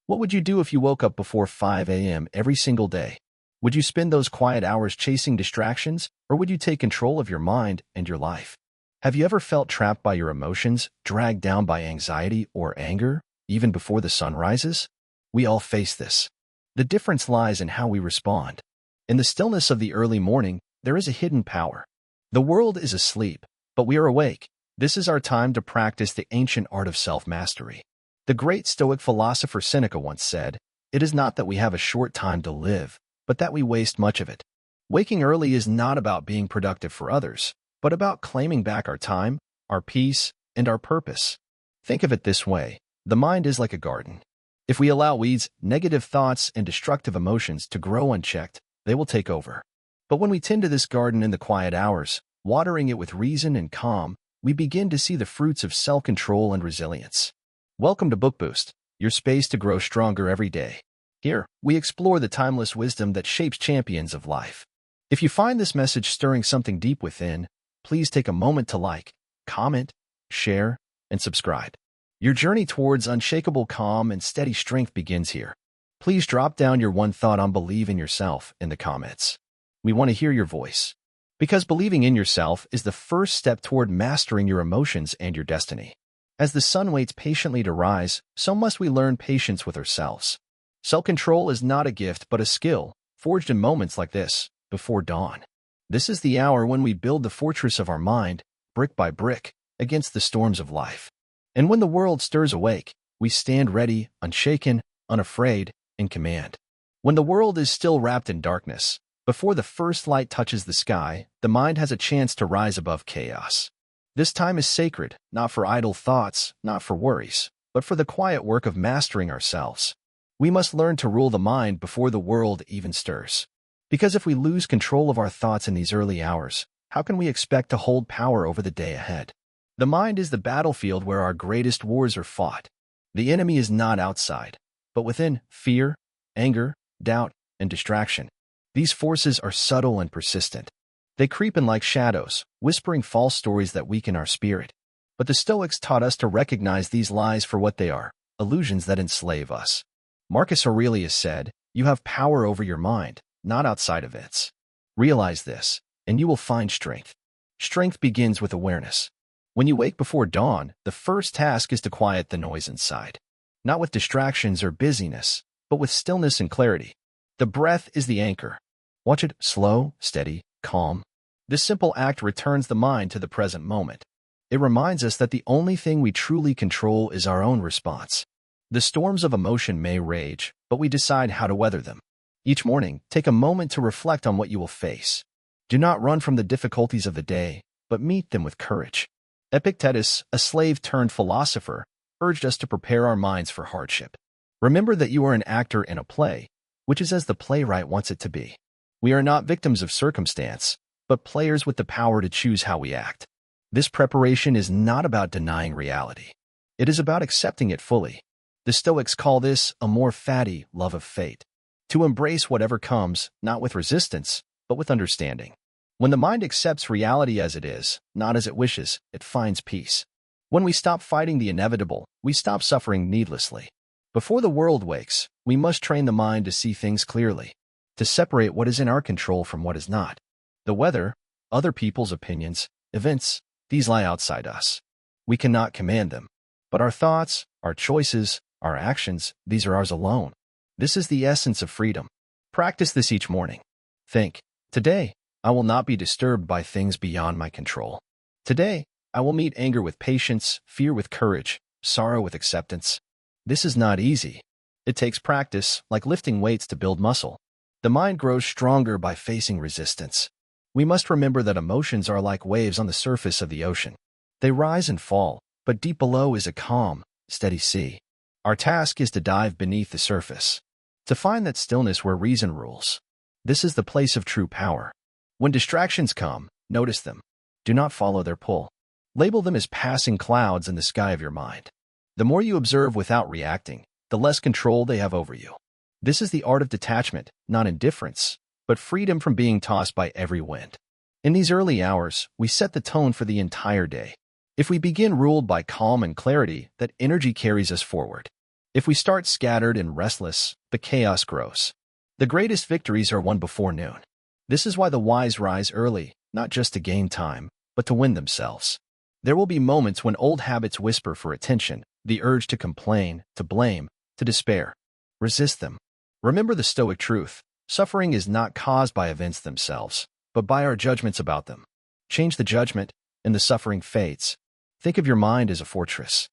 What would you do if you woke up before 5 a.m. every single day? Would you spend those quiet hours chasing distractions, or would you take control of your mind and your life? Have you ever felt trapped by your emotions, dragged down by anxiety or anger, even before the sun rises? We all face this. The difference lies in how we respond. In the stillness of the early morning, there is a hidden power. The world is asleep, but we are awake. This is our time to practice the ancient art of self-mastery. The great Stoic philosopher Seneca once said, "It is not that we have a short time to live, but that we waste much of it." Waking early is not about being productive for others, but about claiming back our time, our peace, and our purpose. Think of it this way. The mind is like a garden. If we allow weeds, negative thoughts, and destructive emotions to grow unchecked, they will take over. But when we tend to this garden in the quiet hours, watering it with reason and calm, we begin to see the fruits of self-control and resilience. Welcome to Book Boost, your space to grow stronger every day. Here, we explore the timeless wisdom that shapes champions of life. If you find this message stirring something deep within, please take a moment to like, comment, share, and subscribe. Your journey towards unshakable calm and steady strength begins here. Please drop down your one thought on believe in yourself in the comments. We want to hear your voice. Because believing in yourself is the first step toward mastering your emotions and your destiny. As the sun waits patiently to rise, so must we learn patience with ourselves. Self-control is not a gift but a skill, forged in moments like this, before dawn. This is the hour when we build the fortress of our mind, brick by brick, against the storms of life. And when the world stirs awake, we stand ready, unshaken, unafraid, in command. When the world is still wrapped in darkness, before the first light touches the sky, the mind has a chance to rise above chaos. This time is sacred, not for idle thoughts, not for worries, but for the quiet work of mastering ourselves. We must learn to rule the mind before the world even stirs. Because if we lose control of our thoughts in these early hours, how can we expect to hold power over the day ahead? The mind is the battlefield where our greatest wars are fought. The enemy is not outside, but within: fear, anger, doubt, and distraction. These forces are subtle and persistent. They creep in like shadows, whispering false stories that weaken our spirit. But the Stoics taught us to recognize these lies for what they are: illusions that enslave us. Marcus Aurelius said, "You have power over your mind, not outside events." Realize this, and you will find strength. Strength begins with awareness. When you wake before dawn, the first task is to quiet the noise inside. Not with distractions or busyness, but with stillness and clarity. The breath is the anchor. Watch it: slow, steady, calm. This simple act returns the mind to the present moment. It reminds us that the only thing we truly control is our own response. The storms of emotion may rage, but we decide how to weather them. Each morning, take a moment to reflect on what you will face. Do not run from the difficulties of the day, but meet them with courage. Epictetus, a slave-turned-philosopher, urged us to prepare our minds for hardship. Remember that you are an actor in a play, which is as the playwright wants it to be. We are not victims of circumstance, but players with the power to choose how we act. This preparation is not about denying reality. It is about accepting it fully. The Stoics call this a more fatty love of fate. To embrace whatever comes, not with resistance, but with understanding. When the mind accepts reality as it is, not as it wishes, it finds peace. When we stop fighting the inevitable, we stop suffering needlessly. Before the world wakes, we must train the mind to see things clearly, to separate what is in our control from what is not. The weather, other people's opinions, events, these lie outside us. We cannot command them. But our thoughts, our choices, our actions, these are ours alone. This is the essence of freedom. Practice this each morning. Think, today, I will not be disturbed by things beyond my control. Today, I will meet anger with patience, fear with courage, sorrow with acceptance. This is not easy. It takes practice, like lifting weights to build muscle. The mind grows stronger by facing resistance. We must remember that emotions are like waves on the surface of the ocean. They rise and fall, but deep below is a calm, steady sea. Our task is to dive beneath the surface, to find that stillness where reason rules. This is the place of true power. When distractions come, notice them. Do not follow their pull. Label them as passing clouds in the sky of your mind. The more you observe without reacting, the less control they have over you. This is the art of detachment, not indifference, but freedom from being tossed by every wind. In these early hours, we set the tone for the entire day. If we begin ruled by calm and clarity, that energy carries us forward. If we start scattered and restless, the chaos grows. The greatest victories are won before noon. This is why the wise rise early, not just to gain time, but to win themselves. There will be moments when old habits whisper for attention, the urge to complain, to blame, to despair. Resist them. Remember the Stoic truth. Suffering is not caused by events themselves, but by our judgments about them. Change the judgment, and the suffering fades. Think of your mind as a fortress.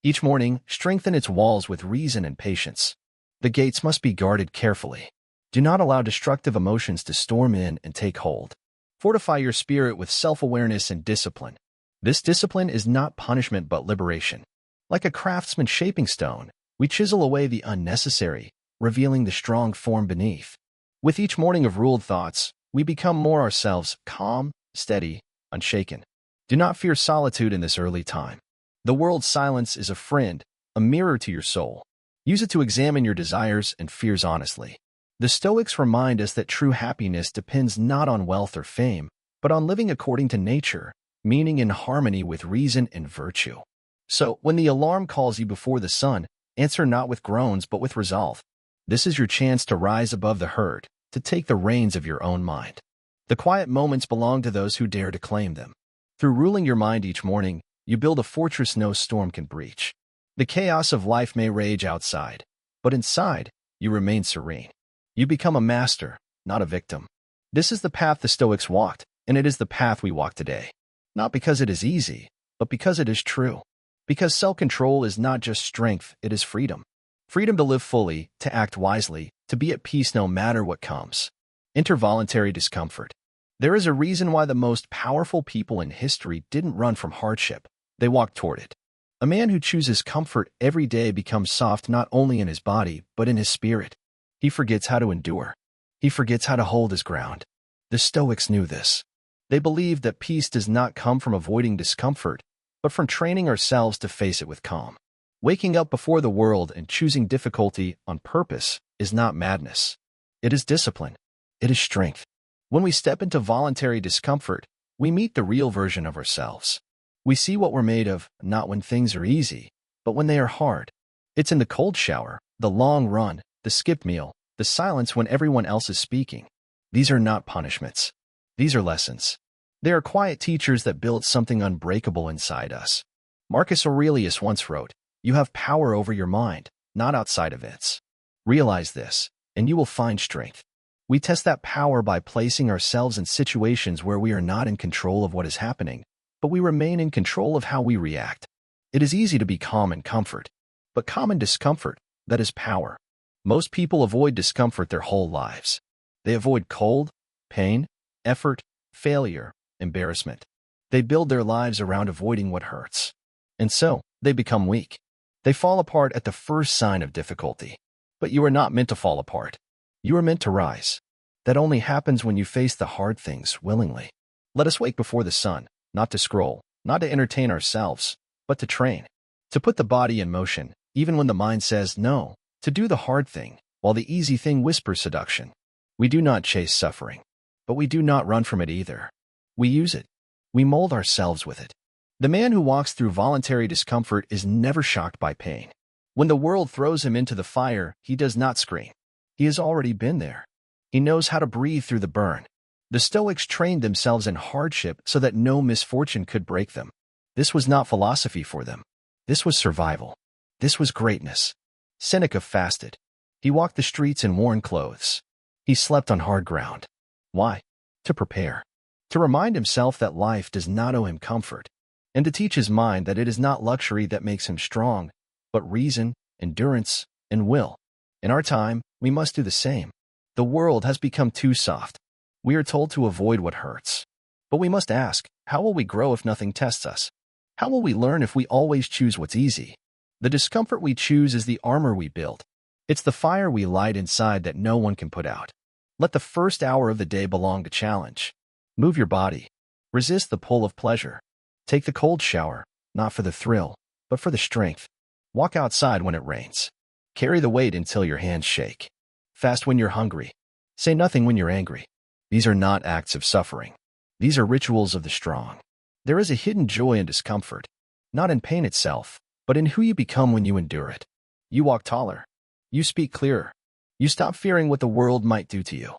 Each morning, strengthen its walls with reason and patience. The gates must be guarded carefully. Do not allow destructive emotions to storm in and take hold. Fortify your spirit with self-awareness and discipline. This discipline is not punishment but liberation. Like a craftsman shaping stone, we chisel away the unnecessary, revealing the strong form beneath. With each morning of ruled thoughts, we become more ourselves, calm, steady, unshaken. Do not fear solitude in this early time. The world's silence is a friend, a mirror to your soul. Use it to examine your desires and fears honestly. The Stoics remind us that true happiness depends not on wealth or fame, but on living according to nature, meaning in harmony with reason and virtue. So, when the alarm calls you before the sun, answer not with groans but with resolve. This is your chance to rise above the herd, to take the reins of your own mind. The quiet moments belong to those who dare to claim them. Through ruling your mind each morning, you build a fortress no storm can breach. The chaos of life may rage outside, but inside, you remain serene. You become a master, not a victim. This is the path the Stoics walked, and it is the path we walk today. Not because it is easy, but because it is true. Because self-control is not just strength, it is freedom. Freedom to live fully, to act wisely, to be at peace no matter what comes. Enter voluntary discomfort. There is a reason why the most powerful people in history didn't run from hardship. They walked toward it. A man who chooses comfort every day becomes soft not only in his body, but in his spirit. He forgets how to endure. He forgets how to hold his ground. The Stoics knew this. They believed that peace does not come from avoiding discomfort, but from training ourselves to face it with calm. Waking up before the world and choosing difficulty on purpose is not madness. It is discipline. It is strength. When we step into voluntary discomfort, we meet the real version of ourselves. We see what we're made of, not when things are easy, but when they are hard. It's in the cold shower, the long run, the skipped meal, the silence when everyone else is speaking. These are not punishments. These are lessons. They are quiet teachers that build something unbreakable inside us. Marcus Aurelius once wrote, "You have power over your mind, not outside events." Realize this, and you will find strength. We test that power by placing ourselves in situations where we are not in control of what is happening, but we remain in control of how we react. It is easy to be calm in comfort, but calm in discomfort, that is power. Most people avoid discomfort their whole lives. They avoid cold, pain, effort, failure, embarrassment. They build their lives around avoiding what hurts. And so, they become weak. They fall apart at the first sign of difficulty. But you are not meant to fall apart. You are meant to rise. That only happens when you face the hard things willingly. Let us wake before the sun, not to scroll, not to entertain ourselves, but to train. To put the body in motion, even when the mind says no. To do the hard thing, while the easy thing whispers seduction. We do not chase suffering, but we do not run from it either. We use it. We mold ourselves with it. The man who walks through voluntary discomfort is never shocked by pain. When the world throws him into the fire, he does not scream. He has already been there. He knows how to breathe through the burn. The Stoics trained themselves in hardship so that no misfortune could break them. This was not philosophy for them. This was survival. This was greatness. Seneca fasted. He walked the streets in worn clothes. He slept on hard ground. Why? To prepare. To remind himself that life does not owe him comfort, and to teach his mind that it is not luxury that makes him strong, but reason, endurance, and will. In our time, we must do the same. The world has become too soft. We are told to avoid what hurts. But we must ask, how will we grow if nothing tests us? How will we learn if we always choose what's easy? The discomfort we choose is the armor we build. It's the fire we light inside that no one can put out. Let the first hour of the day belong to challenge. Move your body. Resist the pull of pleasure. Take the cold shower, not for the thrill, but for the strength. Walk outside when it rains. Carry the weight until your hands shake. Fast when you're hungry. Say nothing when you're angry. These are not acts of suffering. These are rituals of the strong. There is a hidden joy in discomfort, not in pain itself, but in who you become when you endure it. You walk taller. You speak clearer. You stop fearing what the world might do to you.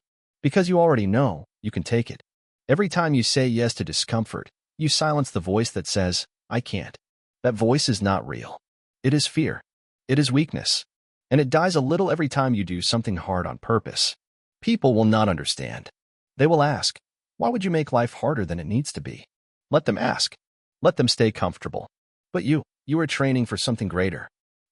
Because you already know you can take it. Every time you say yes to discomfort, you silence the voice that says, I can't. That voice is not real. It is fear. It is weakness. And it dies a little every time you do something hard on purpose. People will not understand. They will ask, why would you make life harder than it needs to be? Let them ask. Let them stay comfortable. But you are training for something greater.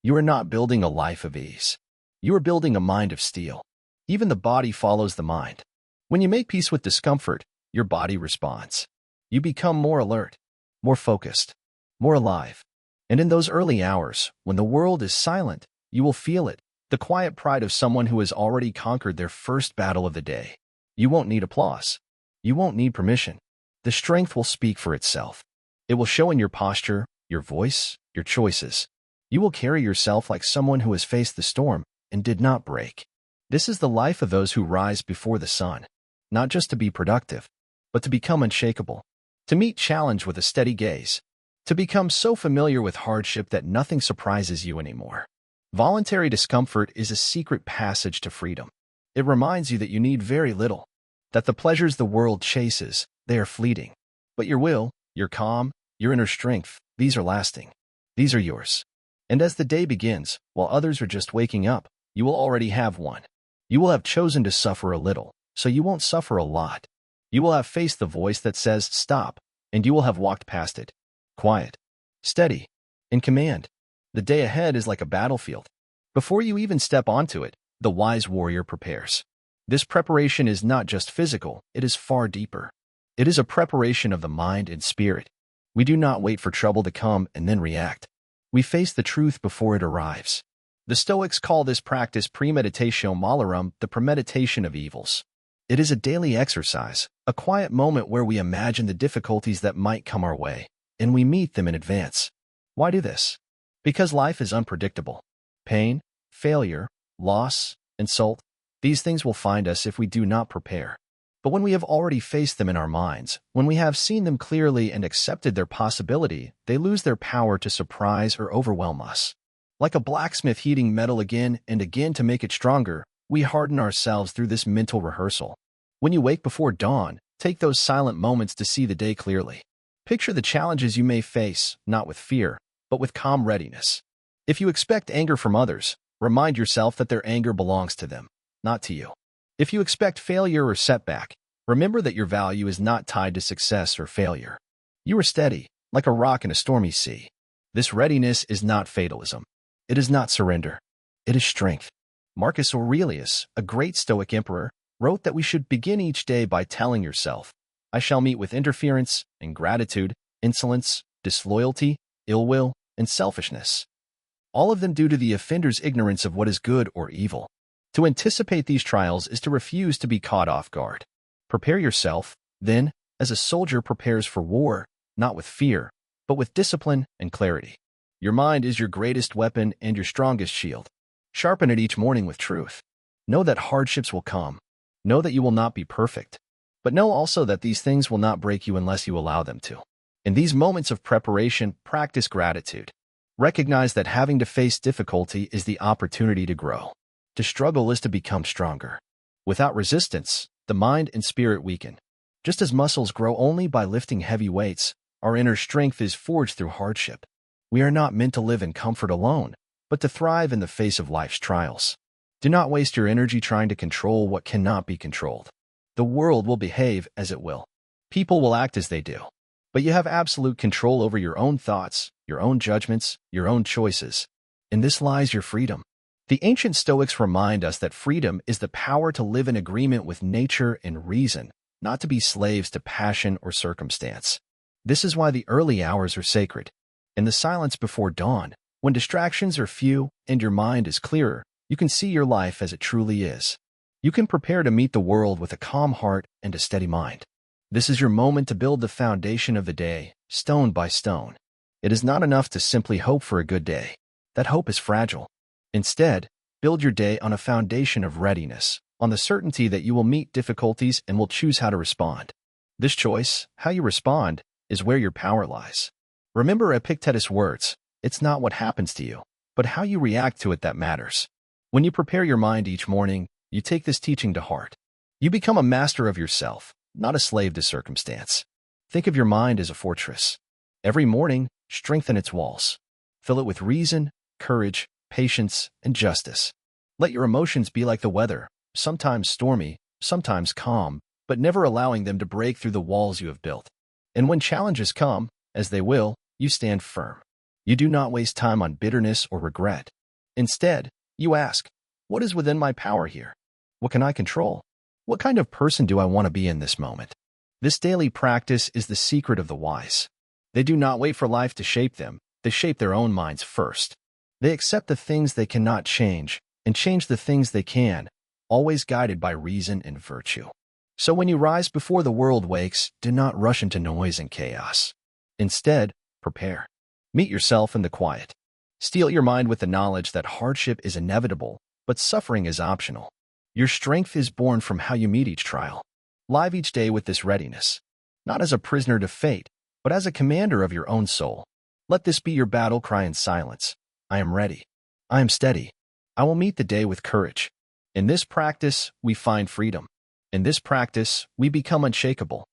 You are not building a life of ease. You are building a mind of steel. Even the body follows the mind. When you make peace with discomfort, your body responds. You become more alert, more focused, more alive. And in those early hours, when the world is silent, you will feel it, the quiet pride of someone who has already conquered their first battle of the day. You won't need applause. You won't need permission. The strength will speak for itself. It will show in your posture, your voice, your choices. You will carry yourself like someone who has faced the storm and did not break. This is the life of those who rise before the sun, not just to be productive, but to become unshakable, to meet challenge with a steady gaze, to become so familiar with hardship that nothing surprises you anymore. Voluntary discomfort is a secret passage to freedom. It reminds you that you need very little, that the pleasures the world chases, they are fleeting. But your will, your calm, your inner strength, these are lasting. These are yours. And as the day begins, while others are just waking up, you will already have one. You will have chosen to suffer a little, so you won't suffer a lot. You will have faced the voice that says, stop, and you will have walked past it. Quiet, steady, in command. The day ahead is like a battlefield. Before you even step onto it, the wise warrior prepares. This preparation is not just physical, it is far deeper. It is a preparation of the mind and spirit. We do not wait for trouble to come and then react. We face the truth before it arrives. The Stoics call this practice premeditatio malorum, the premeditation of evils. It is a daily exercise, a quiet moment where we imagine the difficulties that might come our way, and we meet them in advance. Why do this? Because life is unpredictable. Pain, failure, loss, insult, these things will find us if we do not prepare. But when we have already faced them in our minds, when we have seen them clearly and accepted their possibility, they lose their power to surprise or overwhelm us. Like a blacksmith heating metal again and again to make it stronger, we harden ourselves through this mental rehearsal. When you wake before dawn, take those silent moments to see the day clearly. Picture the challenges you may face, not with fear, but with calm readiness. If you expect anger from others, remind yourself that their anger belongs to them, not to you. If you expect failure or setback, remember that your value is not tied to success or failure. You are steady, like a rock in a stormy sea. This readiness is not fatalism. It is not surrender. It is strength. Marcus Aurelius, a great Stoic emperor, wrote that we should begin each day by telling yourself, I shall meet with interference, ingratitude, insolence, disloyalty, ill will, and selfishness. All of them due to the offender's ignorance of what is good or evil. To anticipate these trials is to refuse to be caught off guard. Prepare yourself, then, as a soldier prepares for war, not with fear, but with discipline and clarity. Your mind is your greatest weapon and your strongest shield. Sharpen it each morning with truth. Know that hardships will come. Know that you will not be perfect. But know also that these things will not break you unless you allow them to. In these moments of preparation, practice gratitude. Recognize that having to face difficulty is the opportunity to grow. To struggle is to become stronger. Without resistance, the mind and spirit weaken. Just as muscles grow only by lifting heavy weights, our inner strength is forged through hardship. We are not meant to live in comfort alone, but to thrive in the face of life's trials. Do not waste your energy trying to control what cannot be controlled. The world will behave as it will. People will act as they do. But you have absolute control over your own thoughts, your own judgments, your own choices. In this lies your freedom. The ancient Stoics remind us that freedom is the power to live in agreement with nature and reason, not to be slaves to passion or circumstance. This is why the early hours are sacred. In the silence before dawn, when distractions are few and your mind is clearer, you can see your life as it truly is. You can prepare to meet the world with a calm heart and a steady mind. This is your moment to build the foundation of the day, stone by stone. It is not enough to simply hope for a good day. That hope is fragile. Instead, build your day on a foundation of readiness, on the certainty that you will meet difficulties and will choose how to respond. This choice, how you respond, is where your power lies. Remember Epictetus' words, it's not what happens to you, but how you react to it that matters. When you prepare your mind each morning, you take this teaching to heart. You become a master of yourself, not a slave to circumstance. Think of your mind as a fortress. Every morning, strengthen its walls. Fill it with reason, courage, patience, and justice. Let your emotions be like the weather, sometimes stormy, sometimes calm, but never allowing them to break through the walls you have built. And when challenges come, as they will, you stand firm. You do not waste time on bitterness or regret. Instead, you ask, what is within my power here? What can I control? What kind of person do I want to be in this moment? This daily practice is the secret of the wise. They do not wait for life to shape them. They shape their own minds first. They accept the things they cannot change and change the things they can, always guided by reason and virtue. So when you rise before the world wakes, do not rush into noise and chaos. Instead, prepare. Meet yourself in the quiet. Steel your mind with the knowledge that hardship is inevitable, but suffering is optional. Your strength is born from how you meet each trial. Live each day with this readiness, not as a prisoner to fate, but as a commander of your own soul. Let this be your battle cry in silence. I am ready. I am steady. I will meet the day with courage. In this practice, we find freedom. In this practice, we become unshakable.